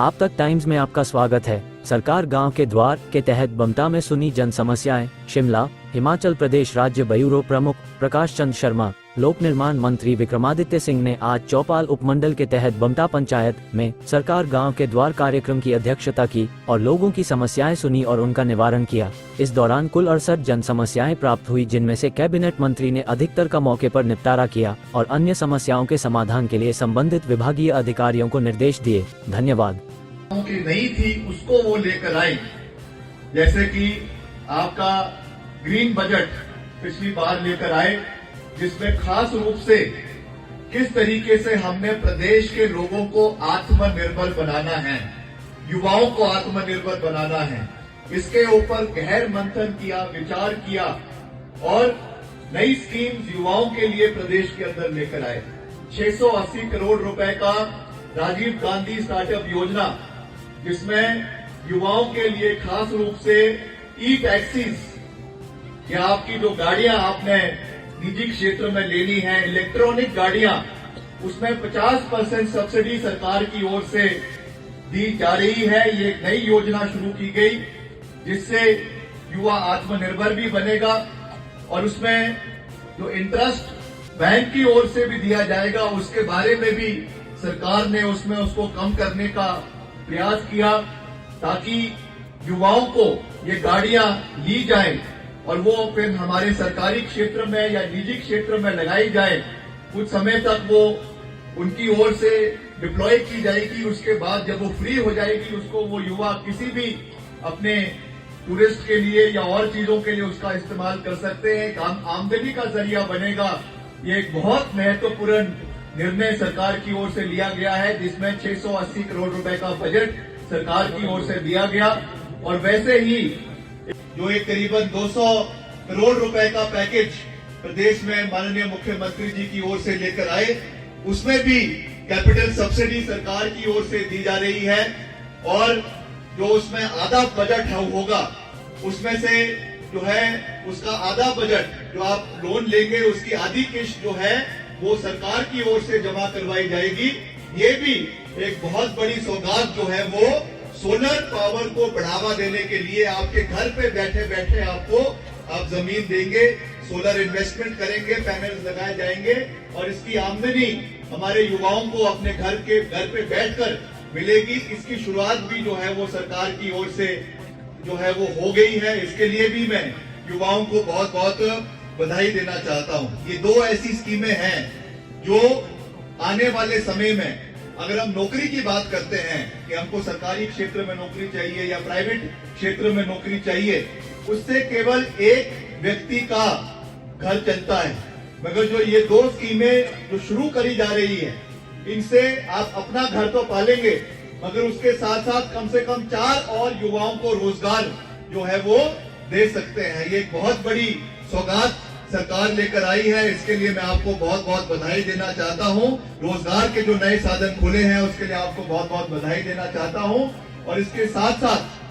आप तक टाइम्स में आपका स्वागत है। सरकार गांव के द्वार के तहत बमता में सुनी जन समस्याएं। शिमला, हिमाचल प्रदेश राज्य ब्यूरो प्रमुख प्रकाश चंद शर्मा, लोक निर्माण मंत्री विक्रमादित्य सिंह ने आज चौपाल उपमंडल के तहत बमता पंचायत में सरकार गांव के द्वार कार्यक्रम की अध्यक्षता की और लोगों की समस्याएं सुनी और उनका निवारण किया। इस दौरान कुल 68 जन समस्याएं प्राप्त हुई, जिनमें से कैबिनेट मंत्री ने अधिकतर का मौके पर निपटारा किया और अन्य समस्याओं के समाधान के लिए संबंधित विभागीय अधिकारियों को निर्देश दिए। धन्यवाद। की नहीं थी उसको वो लेकर आए, जैसे कि आपका ग्रीन बजट पिछली बार लेकर आए, जिसमें खास रूप से किस तरीके से हमने प्रदेश के लोगों को आत्मनिर्भर बनाना है, युवाओं को आत्मनिर्भर बनाना है, इसके ऊपर गहन मंथन किया, विचार किया और नई स्कीम युवाओं के लिए प्रदेश के अंदर लेकर आए। 680 करोड़ रुपए का राजीव गांधी स्टार्टअप योजना, जिसमें युवाओं के लिए खास रूप से ई टैक्सीज या आपकी जो गाड़ियां आपने निजी क्षेत्र में लेनी है, इलेक्ट्रॉनिक गाड़ियां, उसमें 50% सब्सिडी सरकार की ओर से दी जा रही है। ये एक नई योजना शुरू की गई, जिससे युवा आत्मनिर्भर भी बनेगा और उसमें जो इंटरेस्ट बैंक की ओर से भी दिया जाएगा, उसके बारे में भी सरकार ने उसमें उसको कम करने का प्रयास किया, ताकि युवाओं को ये गाड़ियां ली जाए और वो फिर हमारे सरकारी क्षेत्र में या निजी क्षेत्र में लगाई जाए। कुछ समय तक वो उनकी ओर से डिप्लॉय की जाएगी, उसके बाद जब वो फ्री हो जाएगी, उसको वो युवा किसी भी अपने टूरिस्ट के लिए या और चीजों के लिए उसका इस्तेमाल कर सकते हैं। आमदनी का जरिया बनेगा। ये एक बहुत महत्वपूर्ण निर्णय सरकार की ओर से लिया गया है, जिसमें 680 करोड़ रुपए का बजट सरकार की ओर से दिया गया और वैसे ही जो एक करीबन 200 करोड़ रुपए का पैकेज प्रदेश में माननीय मुख्यमंत्री जी की ओर से लेकर आए, उसमें भी कैपिटल सब्सिडी सरकार की ओर से दी जा रही है और जो उसमें आधा बजट होगा, उसमें से जो है उसका आधा बजट जो आप लोन लेंगे, उसकी आधी किस्त जो है वो सरकार की ओर से जमा करवाई जाएगी। ये भी एक बहुत बड़ी सौगात जो है वो सोलर पावर को बढ़ावा देने के लिए आपके घर पे बैठे बैठे आपको आप जमीन देंगे, सोलर इन्वेस्टमेंट करेंगे, पैनल्स लगाए जाएंगे और इसकी आमदनी हमारे युवाओं को अपने घर पे बैठकर मिलेगी। इसकी शुरुआत भी जो है वो सरकार की ओर से जो है वो हो गई है। इसके लिए भी मैं युवाओं को बहुत बहुत बधाई देना चाहता हूं। ये दो ऐसी स्कीमें हैं जो आने वाले समय में, अगर हम नौकरी की बात करते हैं कि हमको सरकारी क्षेत्र में नौकरी चाहिए या प्राइवेट क्षेत्र में नौकरी चाहिए, उससे केवल एक व्यक्ति का घर चलता है। मगर जो ये दो स्कीमें जो शुरू करी जा रही है, इनसे आप अपना घर तो पालेंगे, मगर उसके साथ साथ कम से कम 4 और युवाओं को रोजगार जो है वो दे सकते हैं। ये एक बहुत बड़ी सौगात सरकार लेकर आई है। इसके लिए मैं आपको बहुत बहुत बधाई देना चाहता हूं। रोजगार के जो नए साधन खुले हैं, उसके लिए आपको बहुत बहुत बधाई देना चाहता हूं और इसके साथ साथ